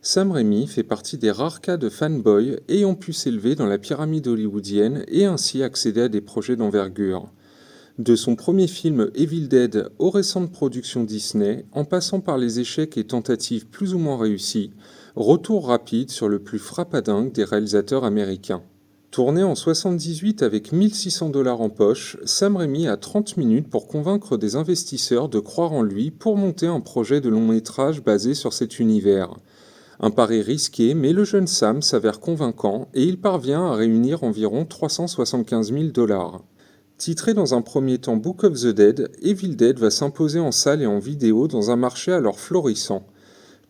Sam Raimi fait partie des rares cas de fanboy ayant pu s'élever dans la pyramide hollywoodienne et ainsi accéder à des projets d'envergure. De son premier film Evil Dead aux récentes productions Disney, en passant par les échecs et tentatives plus ou moins réussies, retour rapide sur le plus frappadingue des réalisateurs américains. Tourné en 78 avec 1600 $ en poche, Sam Raimi a 30 minutes pour convaincre des investisseurs de croire en lui pour monter un projet de long métrage basé sur cet univers. Un pari risqué, mais le jeune Sam s'avère convaincant et il parvient à réunir environ 375 000 $. Titré dans un premier temps Book of the Dead, Evil Dead va s'imposer en salle et en vidéo dans un marché alors florissant.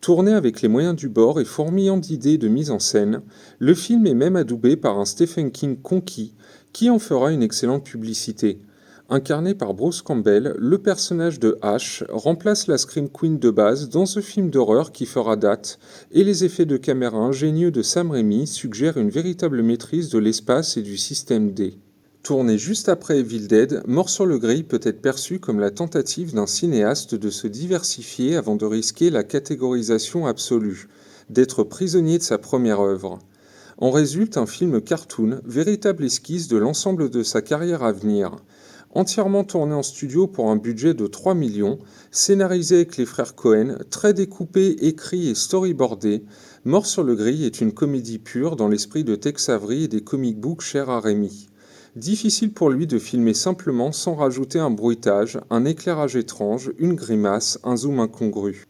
Tourné avec les moyens du bord et fourmillant d'idées de mise en scène, le film est même adoubé par un Stephen King conquis, qui en fera une excellente publicité. Incarné par Bruce Campbell, le personnage de Ash remplace la Scream Queen de base dans ce film d'horreur qui fera date, et les effets de caméra ingénieux de Sam Raimi suggèrent une véritable maîtrise de l'espace et du système D. Tourné juste après Evil Dead, Mort sur le Grill peut être perçu comme la tentative d'un cinéaste de se diversifier avant de risquer la catégorisation absolue, d'être prisonnier de sa première œuvre. En résulte un film cartoon, véritable esquisse de l'ensemble de sa carrière à venir. Entièrement tourné en studio pour un budget de 3 millions, scénarisé avec les frères Cohen, très découpé, écrit et storyboardé, Mort sur le Grill est une comédie pure dans l'esprit de Tex Avery et des comic books chers à Raimi. Difficile pour lui de filmer simplement sans rajouter un bruitage, un éclairage étrange, une grimace, un zoom incongru.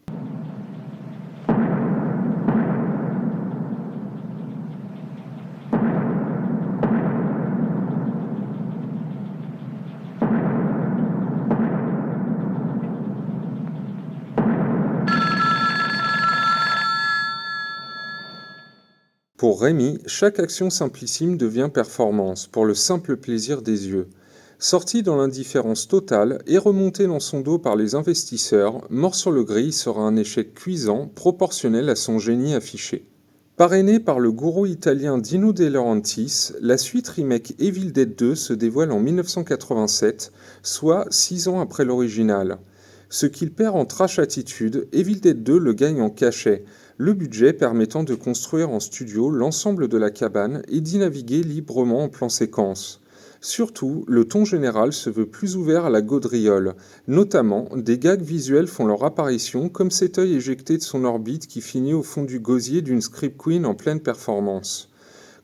Pour Raimi, chaque action simplissime devient performance, pour le simple plaisir des yeux. Sorti dans l'indifférence totale et remonté dans son dos par les investisseurs, Mort sur le Grill sera un échec cuisant, proportionnel à son génie affiché. Parrainé par le gourou italien Dino De Laurentiis, la suite remake Evil Dead 2 se dévoile en 1987, soit 6 ans après l'original. Ce qu'il perd en trash attitude, Evil Dead 2 le gagne en cachet, le budget permettant de construire en studio l'ensemble de la cabane et d'y naviguer librement en plan séquence. Surtout, le ton général se veut plus ouvert à la gaudriole. Notamment, des gags visuels font leur apparition, comme cet œil éjecté de son orbite qui finit au fond du gosier d'une Script Queen en pleine performance.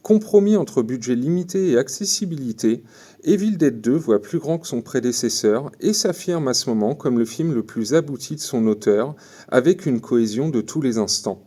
Compromis entre budget limité et accessibilité, Evil Dead 2 voit plus grand que son prédécesseur et s'affirme à ce moment comme le film le plus abouti de son auteur, avec une cohésion de tous les instants.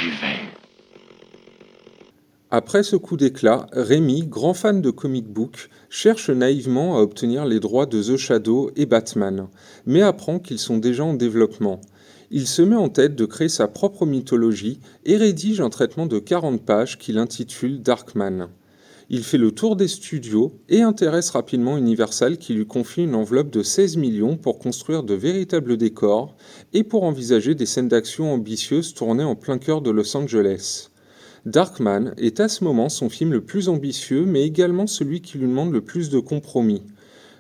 J'y vais. Après ce coup d'éclat, Raimi, grand fan de comic book, cherche naïvement à obtenir les droits de The Shadow et Batman, mais apprend qu'ils sont déjà en développement. Il se met en tête de créer sa propre mythologie et rédige un traitement de 40 pages qu'il intitule Darkman. Il fait le tour des studios et intéresse rapidement Universal qui lui confie une enveloppe de 16 millions pour construire de véritables décors et pour envisager des scènes d'action ambitieuses tournées en plein cœur de Los Angeles. Darkman est à ce moment son film le plus ambitieux, mais également celui qui lui demande le plus de compromis.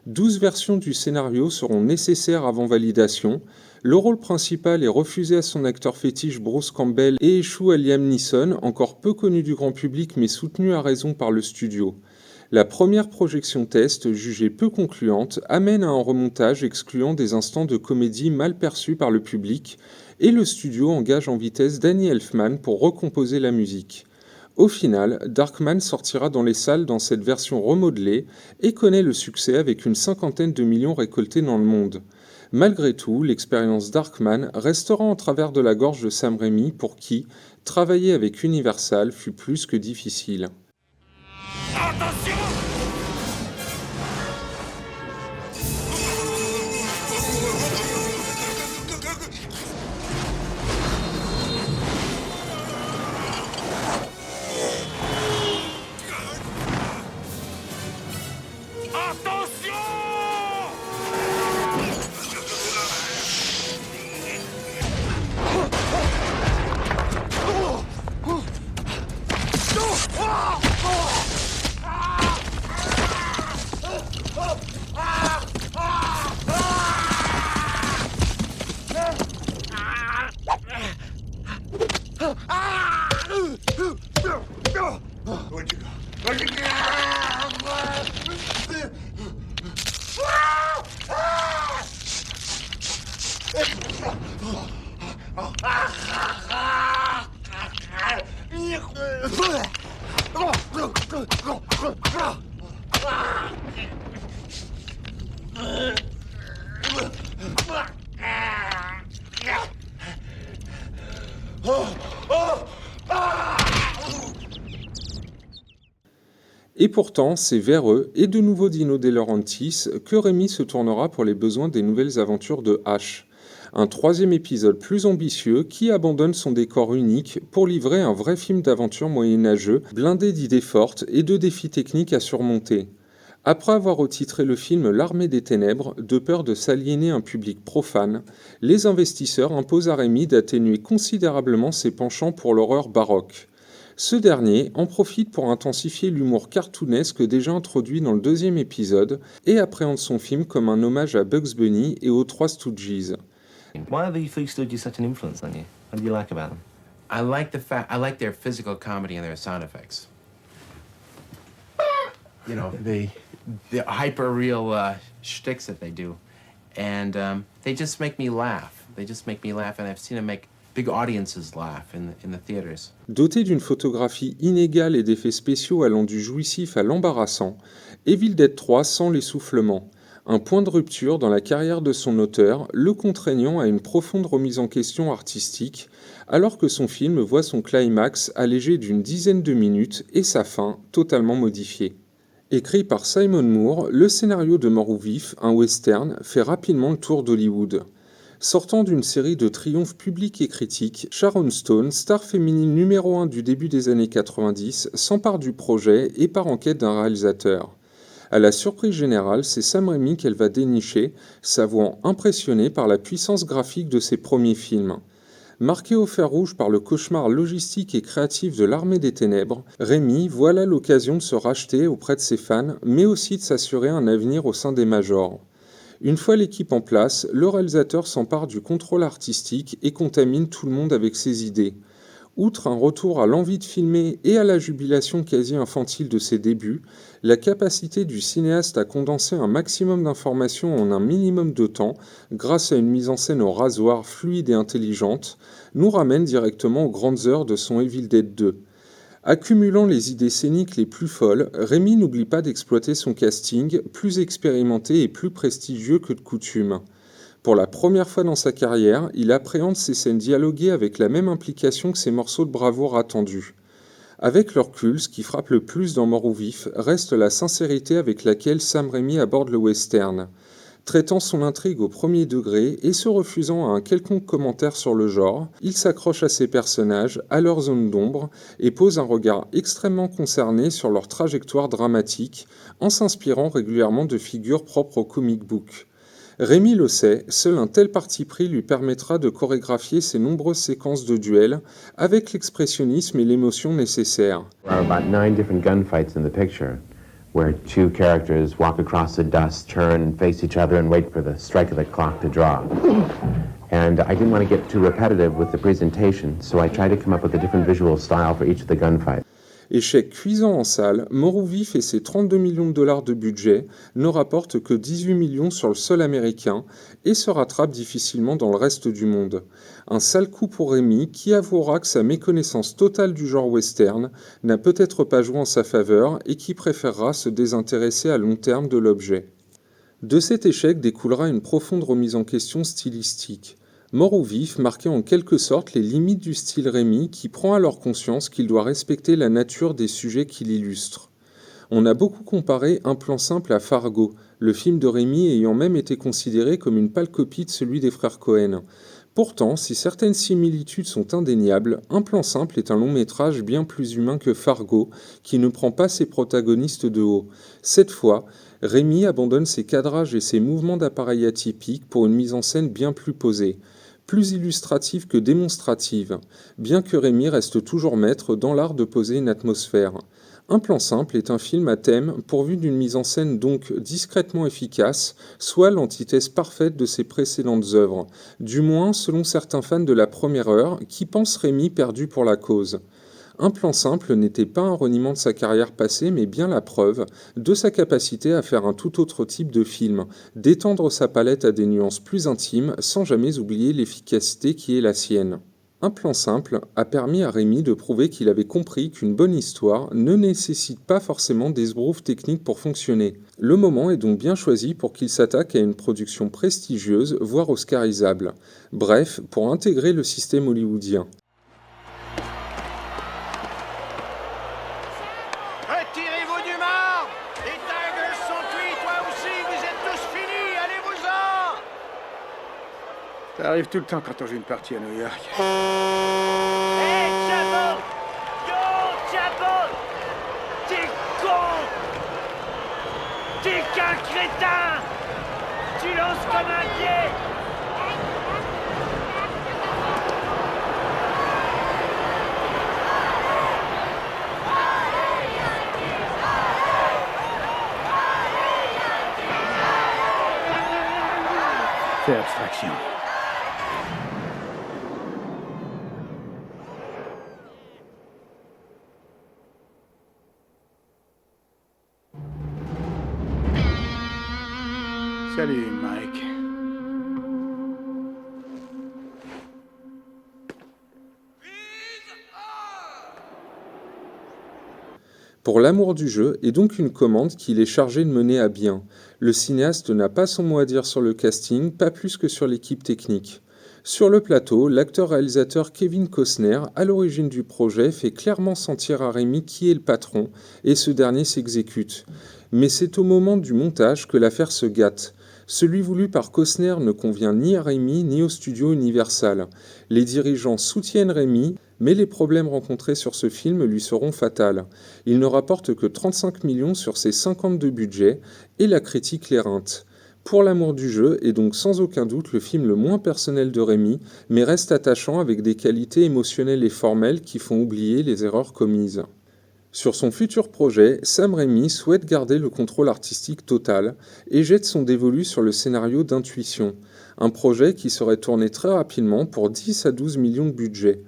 12 versions du scénario seront nécessaires avant validation. Le rôle principal est refusé à son acteur fétiche Bruce Campbell et échoue à Liam Neeson, encore peu connu du grand public mais soutenu à raison par le studio. La première projection test, jugée peu concluante, amène à un remontage excluant des instants de comédie mal perçus par le public, et le studio engage en vitesse Danny Elfman pour recomposer la musique. Au final, Darkman sortira dans les salles dans cette version remodelée et connaît le succès avec une 50aine de millions récoltés dans le monde. Malgré tout, l'expérience Darkman restera en travers de la gorge de Sam Raimi pour qui, travailler avec Universal fut plus que difficile. Attention! Where'd you go? Where'd you go? Et pourtant, c'est vers eux, et de nouveau Dino De Laurentiis, que Rémi se tournera pour les besoins des nouvelles aventures de H. Un troisième épisode plus ambitieux qui abandonne son décor unique pour livrer un vrai film d'aventure moyenâgeux, blindé d'idées fortes et de défis techniques à surmonter. Après avoir retitré le film L'Armée des Ténèbres, de peur de s'aliéner un public profane, les investisseurs imposent à Rémi d'atténuer considérablement ses penchants pour l'horreur baroque. Ce dernier en profite pour intensifier l'humour cartoonesque déjà introduit dans le deuxième épisode et appréhende son film comme un hommage à Bugs Bunny et aux Trois Stooges. Why are the Three Stooges such an influence on you? What do you like about them? I like their physical comedy and their sound effects. You know, the hyper real shticks that they do, and they just make me laugh. They just make me laugh, and I've seen them make big audiences laugh in the theaters. Doté d'une photographie inégale et d'effets spéciaux allant du jouissif à l'embarrassant, Evil Dead 3 sent l'essoufflement. Un point de rupture dans la carrière de son auteur, le contraignant à une profonde remise en question artistique, alors que son film voit son climax allégé d'une dizaine de minutes et sa fin totalement modifiée. Écrit par Simon Moore, le scénario de Mort ou Vif, un western, fait rapidement le tour d'Hollywood. Sortant d'une série de triomphes publics et critiques, Sharon Stone, star féminine numéro 1 du début des années 90, s'empare du projet et part en quête d'un réalisateur. À la surprise générale, c'est Sam Raimi qu'elle va dénicher, s'avouant impressionnée par la puissance graphique de ses premiers films. Marqué au fer rouge par le cauchemar logistique et créatif de l'Armée des Ténèbres, Raimi voit là l'occasion de se racheter auprès de ses fans, mais aussi de s'assurer un avenir au sein des majors. Une fois l'équipe en place, le réalisateur s'empare du contrôle artistique et contamine tout le monde avec ses idées. Outre un retour à l'envie de filmer et à la jubilation quasi infantile de ses débuts, la capacité du cinéaste à condenser un maximum d'informations en un minimum de temps, grâce à une mise en scène au rasoir fluide et intelligente, nous ramène directement aux grandes heures de son Evil Dead 2. Accumulant les idées scéniques les plus folles, Raimi n'oublie pas d'exploiter son casting, plus expérimenté et plus prestigieux que de coutume. Pour la première fois dans sa carrière, il appréhende ses scènes dialoguées avec la même implication que ses morceaux de bravoure attendus. Avec le recul, ce qui frappe le plus dans Mort ou Vif reste la sincérité avec laquelle Sam Raimi aborde le western. Traitant son intrigue au premier degré et se refusant à un quelconque commentaire sur le genre, il s'accroche à ses personnages, à leur zone d'ombre, et pose un regard extrêmement concerné sur leur trajectoire dramatique, en s'inspirant régulièrement de figures propres au comic book. Raimi le sait, seul un tel parti pris lui permettra de chorégraphier ses nombreuses séquences de duels avec l'expressionnisme et l'émotion nécessaires. There are about 9 different gunfights in the picture, where two characters walk across the dust, turn, face each other, and wait for the strike of the clock to draw. And I didn't want to get too repetitive with the presentation, so I tried to come up with a different visual style for each of the gunfights. Échec cuisant en salle, Mort ou Vif et ses 32 millions de dollars de budget ne rapportent que 18 millions sur le sol américain et se rattrape difficilement dans le reste du monde. Un sale coup pour Raimi qui avouera que sa méconnaissance totale du genre western n'a peut-être pas joué en sa faveur et qui préférera se désintéresser à long terme de l'objet. De cet échec découlera une profonde remise en question stylistique. Mort ou Vif marquait en quelque sorte les limites du style Rémy qui prend alors conscience qu'il doit respecter la nature des sujets qu'il illustre. On a beaucoup comparé Un plan simple à Fargo, le film de Rémy ayant même été considéré comme une pâle copie de celui des frères Cohen. Pourtant, si certaines similitudes sont indéniables, Un plan simple est un long métrage bien plus humain que Fargo, qui ne prend pas ses protagonistes de haut. Cette fois, Rémy abandonne ses cadrages et ses mouvements d'appareil atypiques pour une mise en scène bien plus posée, plus illustrative que démonstrative, bien que Rémy reste toujours maître dans l'art de poser une atmosphère. Un plan simple est un film à thème pourvu d'une mise en scène donc discrètement efficace, soit l'antithèse parfaite de ses précédentes œuvres, du moins selon certains fans de la première heure qui pensent Rémy perdu pour la cause. Un plan simple n'était pas un reniement de sa carrière passée, mais bien la preuve de sa capacité à faire un tout autre type de film, d'étendre sa palette à des nuances plus intimes sans jamais oublier l'efficacité qui est la sienne. Un plan simple a permis à Rémy de prouver qu'il avait compris qu'une bonne histoire ne nécessite pas forcément des esbroufes techniques pour fonctionner. Le moment est donc bien choisi pour qu'il s'attaque à une production prestigieuse, voire oscarisable. Bref, pour intégrer le système hollywoodien. Retirez-vous du marbre! Les Tigers sont cuits, toi aussi, vous êtes tous finis, allez-vous-en! Ça arrive tout le temps quand on joue une partie à New York. Hé, Chabot! Yo, Chabot! T'es con! T'es qu'un crétin! Tu lances comme un pied! Fais abstraction. Salut, Mike. Pour l'amour du jeu est donc une commande qu'il est chargé de mener à bien. Le cinéaste n'a pas son mot à dire sur le casting, pas plus que sur l'équipe technique. Sur le plateau, l'acteur-réalisateur Kevin Costner, à l'origine du projet, fait clairement sentir à Rémy qui est le patron, et ce dernier s'exécute. Mais c'est au moment du montage que l'affaire se gâte. Celui voulu par Costner ne convient ni à Rémy ni au studio Universal. Les dirigeants soutiennent Rémy, mais les problèmes rencontrés sur ce film lui seront fatals. Il ne rapporte que 35 millions sur ses 50 de budget, et la critique l'éreinte. Pour l'amour du jeu est donc sans aucun doute le film le moins personnel de Rémy, mais reste attachant avec des qualités émotionnelles et formelles qui font oublier les erreurs commises. Sur son futur projet, Sam Raimi souhaite garder le contrôle artistique total et jette son dévolu sur le scénario d'Intuition, un projet qui serait tourné très rapidement pour 10 à 12 millions de budget.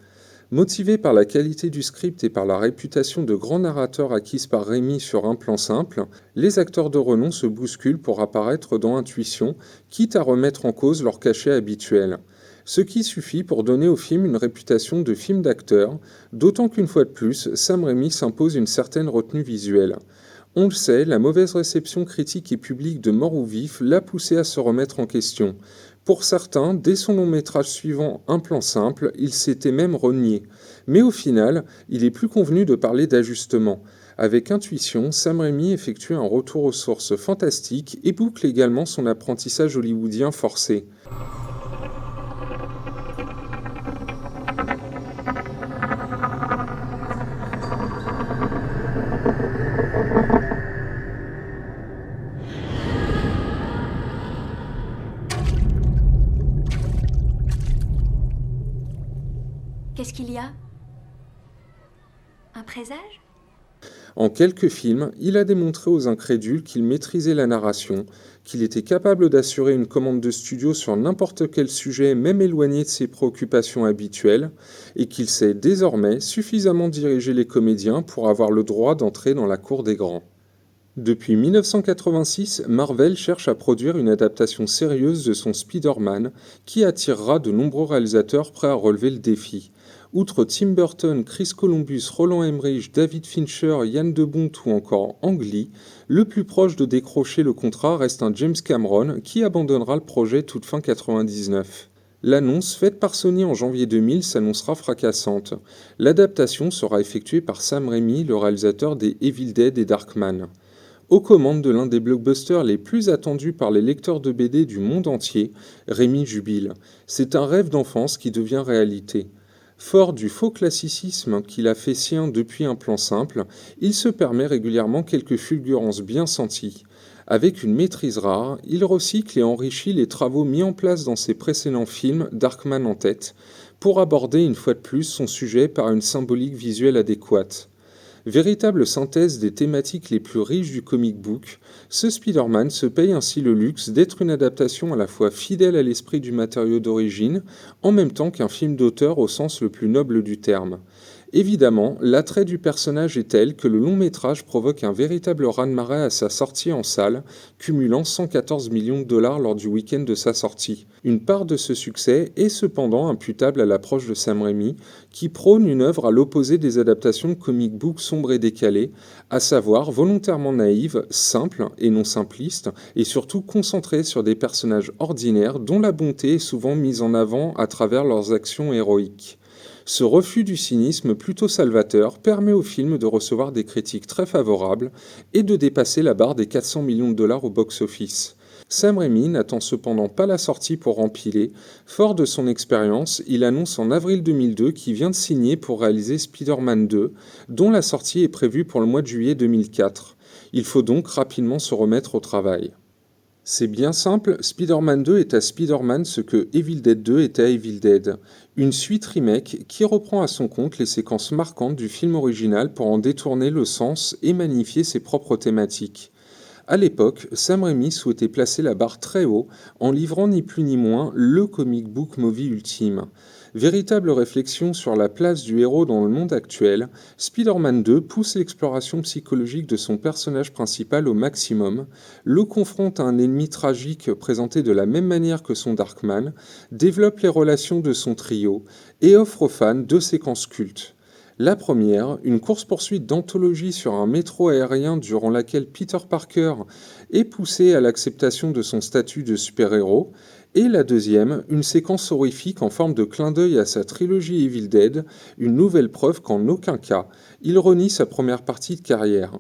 Motivé par la qualité du script et par la réputation de grand narrateur acquise par Raimi sur Un plan simple, les acteurs de renom se bousculent pour apparaître dans Intuition, quitte à remettre en cause leur cachet habituel. Ce qui suffit pour donner au film une réputation de film d'acteur, d'autant qu'une fois de plus, Sam Raimi s'impose une certaine retenue visuelle. On le sait, la mauvaise réception critique et publique de Mort ou Vif l'a poussé à se remettre en question. Pour certains, dès son long métrage suivant Un plan simple, il s'était même renié. Mais au final, il est plus convenu de parler d'ajustement. Avec Intuition, Sam Raimi effectue un retour aux sources fantastiques et boucle également son apprentissage hollywoodien forcé. Qu'est-ce qu'il y a? Un présage? En quelques films, il a démontré aux incrédules qu'il maîtrisait la narration, qu'il était capable d'assurer une commande de studio sur n'importe quel sujet, même éloigné de ses préoccupations habituelles, et qu'il sait désormais suffisamment diriger les comédiens pour avoir le droit d'entrer dans la cour des grands. Depuis 1986, Marvel cherche à produire une adaptation sérieuse de son Spider-Man qui attirera de nombreux réalisateurs prêts à relever le défi. Outre Tim Burton, Chris Columbus, Roland Emmerich, David Fincher, Yann de Bont ou encore Ang Lee, le plus proche de décrocher le contrat reste un James Cameron qui abandonnera le projet toute fin 1999. L'annonce faite par Sony en janvier 2000 s'annoncera fracassante. L'adaptation sera effectuée par Sam Raimi, le réalisateur des Evil Dead et Darkman. Aux commandes de l'un des blockbusters les plus attendus par les lecteurs de BD du monde entier, Raimi jubile. C'est un rêve d'enfance qui devient réalité. Fort du faux classicisme qu'il a fait sien depuis Un plan simple, il se permet régulièrement quelques fulgurances bien senties. Avec une maîtrise rare, il recycle et enrichit les travaux mis en place dans ses précédents films, Darkman en tête, pour aborder une fois de plus son sujet par une symbolique visuelle adéquate. Véritable synthèse des thématiques les plus riches du comic book, ce Spider-Man se paye ainsi le luxe d'être une adaptation à la fois fidèle à l'esprit du matériau d'origine, en même temps qu'un film d'auteur au sens le plus noble du terme. Évidemment, l'attrait du personnage est tel que le long métrage provoque un véritable raz-de-marée à sa sortie en salle, cumulant 114 millions de dollars lors du week-end de sa sortie. Une part de ce succès est cependant imputable à l'approche de Sam Raimi, qui prône une œuvre à l'opposé des adaptations de comic book sombres et décalées, à savoir volontairement naïve, simple et non simpliste, et surtout concentrée sur des personnages ordinaires dont la bonté est souvent mise en avant à travers leurs actions héroïques. Ce refus du cynisme plutôt salvateur permet au film de recevoir des critiques très favorables et de dépasser la barre des 400 millions de dollars au box-office. Sam Raimi n'attend cependant pas la sortie pour empiler. Fort de son expérience, il annonce en avril 2002 qu'il vient de signer pour réaliser Spider-Man 2, dont la sortie est prévue pour le mois de juillet 2004. Il faut donc rapidement se remettre au travail. C'est bien simple, Spider-Man 2 est à Spider-Man ce que Evil Dead 2 est à Evil Dead. Une suite remake qui reprend à son compte les séquences marquantes du film original pour en détourner le sens et magnifier ses propres thématiques. À l'époque, Sam Raimi souhaitait placer la barre très haut en livrant ni plus ni moins le comic book movie ultime. Véritable réflexion sur la place du héros dans le monde actuel, Spider-Man 2 pousse l'exploration psychologique de son personnage principal au maximum, le confronte à un ennemi tragique présenté de la même manière que son Darkman, développe les relations de son trio et offre aux fans deux séquences cultes. La première, une course-poursuite d'anthologie sur un métro aérien durant laquelle Peter Parker est poussé à l'acceptation de son statut de super-héros, et la deuxième, une séquence horrifique en forme de clin d'œil à sa trilogie Evil Dead, une nouvelle preuve qu'en aucun cas, il renie sa première partie de carrière.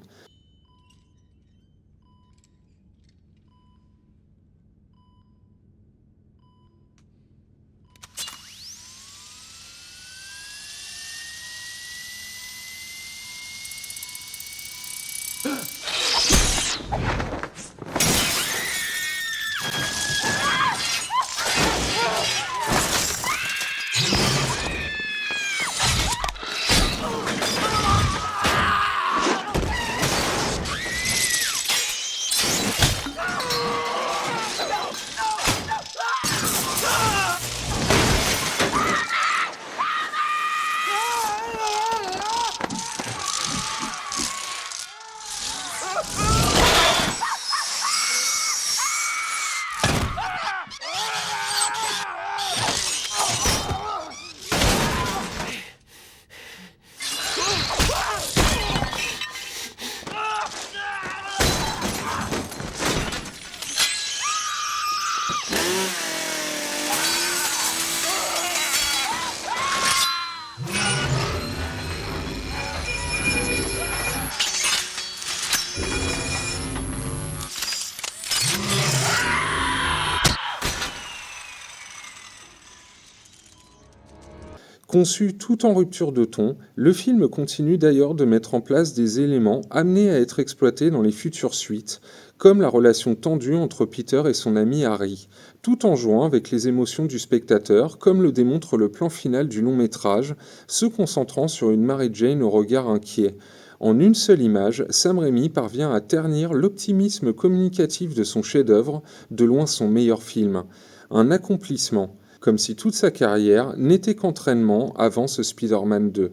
Conçu tout en rupture de ton, le film continue d'ailleurs de mettre en place des éléments amenés à être exploités dans les futures suites, comme la relation tendue entre Peter et son ami Harry, tout en jouant avec les émotions du spectateur, comme le démontre le plan final du long métrage, se concentrant sur une Mary Jane au regard inquiet. En une seule image, Sam Raimi parvient à ternir l'optimisme communicatif de son chef-d'œuvre, de loin son meilleur film. Un accomplissement. Comme si toute sa carrière n'était qu'entraînement avant ce Spider-Man 2.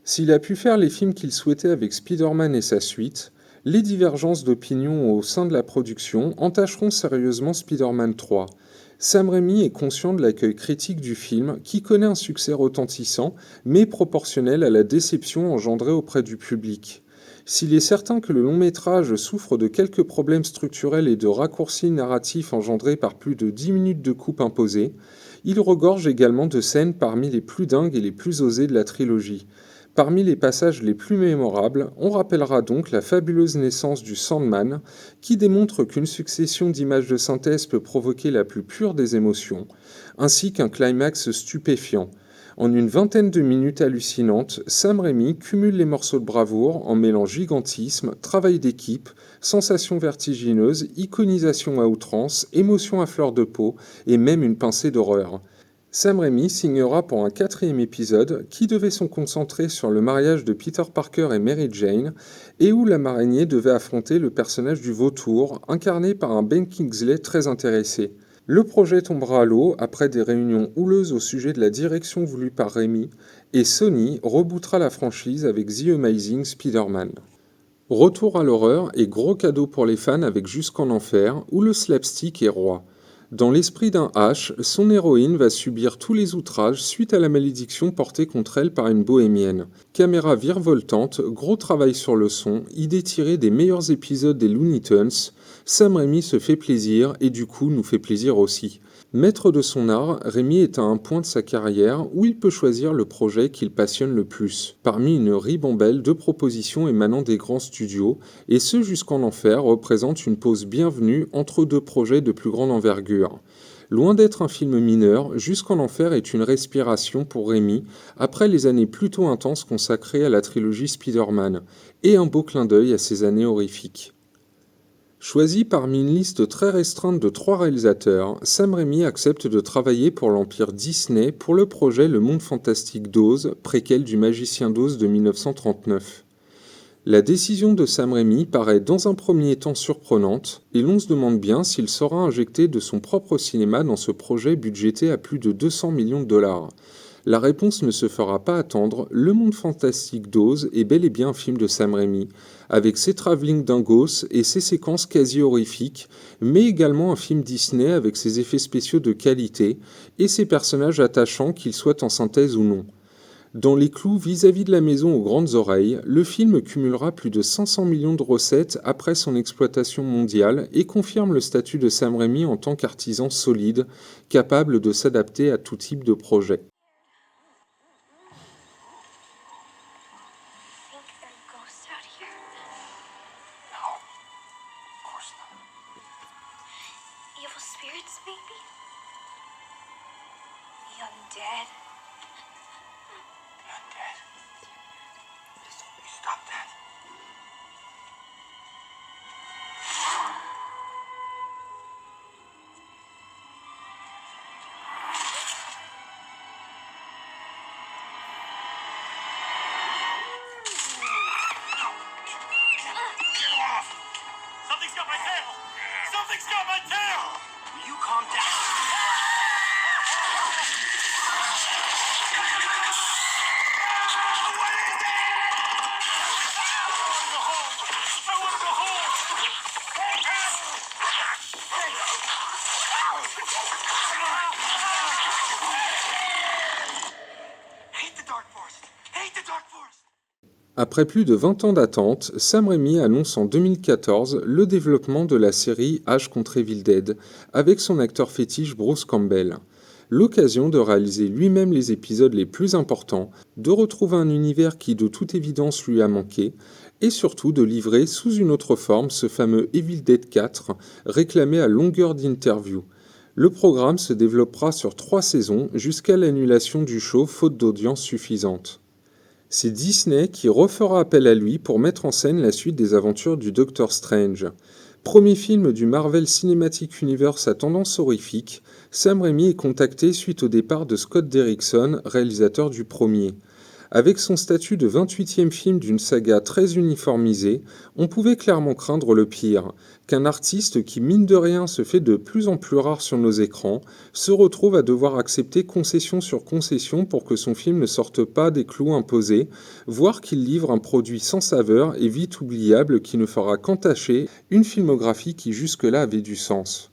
S'il a pu faire les films qu'il souhaitait avec Spider-Man et sa suite, Les divergences d'opinion au sein de la production entacheront sérieusement Spider-Man 3. Sam Raimi est conscient de l'accueil critique du film, qui connaît un succès retentissant, mais proportionnel à la déception engendrée auprès du public. S'il est certain que le long-métrage souffre de quelques problèmes structurels et de raccourcis narratifs engendrés par plus de 10 minutes de coupe imposée, il regorge également de scènes parmi les plus dingues et les plus osées de la trilogie. Parmi les passages les plus mémorables, on rappellera donc la fabuleuse naissance du Sandman, qui démontre qu'une succession d'images de synthèse peut provoquer la plus pure des émotions, ainsi qu'un climax stupéfiant. En une vingtaine de minutes hallucinantes, Sam Raimi cumule les morceaux de bravoure en mêlant gigantisme, travail d'équipe, sensations vertigineuses, iconisation à outrance, émotions à fleur de peau et même une pincée d'horreur. Sam Raimi signera pour un 4e épisode qui devait se concentrer sur le mariage de Peter Parker et Mary Jane et où la marinier devait affronter le personnage du vautour incarné par un Ben Kingsley très intéressé. Le projet tombera à l'eau après des réunions houleuses au sujet de la direction voulue par Raimi et Sony rebootera la franchise avec The Amazing Spider-Man. Retour à l'horreur et gros cadeau pour les fans avec Jusqu'en Enfer où le slapstick est roi. Dans l'esprit d'un H, son héroïne va subir tous les outrages suite à la malédiction portée contre elle par une bohémienne. Caméra virevoltante, gros travail sur le son, idée tirée des meilleurs épisodes des Looney Tunes, Sam Raimi se fait plaisir et du coup nous fait plaisir aussi. Maître de son art, Raimi est à un point de sa carrière où il peut choisir le projet qu'il passionne le plus, parmi une ribambelle de propositions émanant des grands studios, et ce Jusqu'en Enfer représente une pause bienvenue entre deux projets de plus grande envergure. Loin d'être un film mineur, Jusqu'en Enfer est une respiration pour Raimi après les années plutôt intenses consacrées à la trilogie Spider-Man, et un beau clin d'œil à ses années horrifiques. Choisi parmi une liste très restreinte de 3 réalisateurs, Sam Raimi accepte de travailler pour l'empire Disney pour le projet Le Monde Fantastique d'Oz, préquel du Magicien d'Oz de 1939. La décision de Sam Raimi paraît dans un premier temps surprenante, et l'on se demande bien s'il saura injecter de son propre cinéma dans ce projet budgété à plus de 200 millions de dollars. La réponse ne se fera pas attendre, Le Monde Fantastique d'Oz est bel et bien un film de Sam Raimi, avec ses travelling dingos et ses séquences quasi horrifiques, mais également un film Disney avec ses effets spéciaux de qualité et ses personnages attachants qu'ils soient en synthèse ou non. Dans les clous vis-à-vis de la maison aux grandes oreilles, le film cumulera plus de 500 millions de recettes après son exploitation mondiale et confirme le statut de Sam Raimi en tant qu'artisan solide, capable de s'adapter à tout type de projet. Evil spirits, maybe? The undead? The undead. Please stop that. Something's got my tail! Something's got my tail! Will you calm down? What is it? I want to go home. I want to go home. Hate the Dark Forest. Hate the Dark Forest. Après plus de 20 ans d'attente, Sam Raimi annonce en 2014 le développement de la série Ash contre Evil Dead, avec son acteur fétiche Bruce Campbell. L'occasion de réaliser lui-même les épisodes les plus importants, de retrouver un univers qui de toute évidence lui a manqué, et surtout de livrer sous une autre forme ce fameux Evil Dead 4, réclamé à longueur d'interview. Le programme se développera sur 3 saisons jusqu'à l'annulation du show faute d'audience suffisante. C'est Disney qui refera appel à lui pour mettre en scène la suite des aventures du Docteur Strange. Premier film du Marvel Cinematic Universe à tendance horrifique, Sam Raimi est contacté suite au départ de Scott Derrickson, réalisateur du premier. Avec son statut de 28e film d'une saga très uniformisée, on pouvait clairement craindre le pire, qu'un artiste qui mine de rien se fait de plus en plus rare sur nos écrans, se retrouve à devoir accepter concession sur concession pour que son film ne sorte pas des clous imposés, voire qu'il livre un produit sans saveur et vite oubliable qui ne fera qu'entacher une filmographie qui jusque-là avait du sens.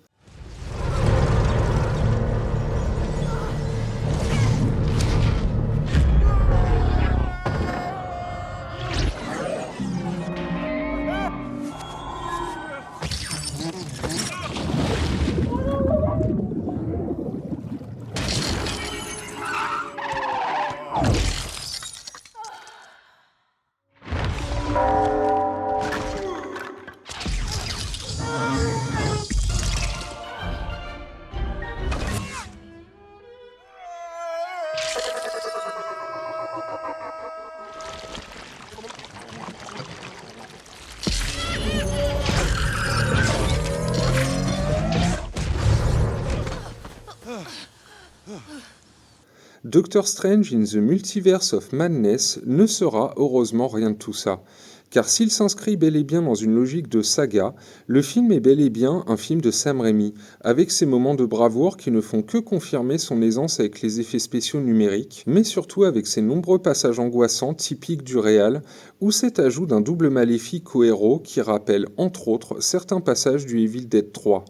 Doctor Strange in the Multiverse of Madness ne sera heureusement rien de tout ça, car s'il s'inscrit bel et bien dans une logique de saga, le film est bel et bien un film de Sam Raimi, avec ses moments de bravoure qui ne font que confirmer son aisance avec les effets spéciaux numériques, mais surtout avec ses nombreux passages angoissants typiques du réal, ou cet ajout d'un double maléfique au héros qui rappelle entre autres certains passages du Evil Dead 3.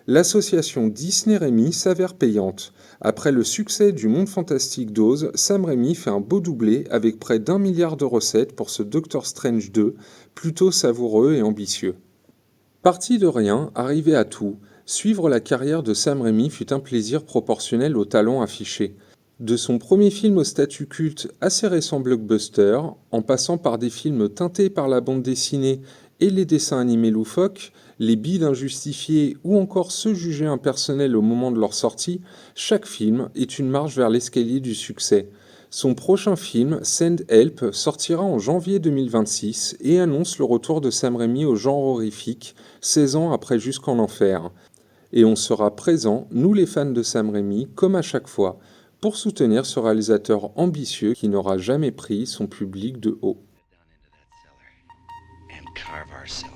L'association Disney-Raimi s'avère payante. Après le succès du Monde Fantastique d'Oz, Sam Raimi fait un beau doublé avec près d'1 milliard de recettes pour ce Doctor Strange 2, plutôt savoureux et ambitieux. Parti de rien, arrivé à tout, suivre la carrière de Sam Raimi fut un plaisir proportionnel au talent affiché. De son premier film au statut culte assez récent blockbuster, en passant par des films teintés par la bande dessinée et les dessins animés loufoques, les bides injustifiés ou encore ceux jugés impersonnels au moment de leur sortie, chaque film est une marche vers l'escalier du succès. Son prochain film, Send Help, sortira en janvier 2026 et annonce le retour de Sam Raimi au genre horrifique, 16 ans après Jusqu'en Enfer. Et on sera présents, nous les fans de Sam Raimi, comme à chaque fois, pour soutenir ce réalisateur ambitieux qui n'aura jamais pris son public de haut. Carve ourselves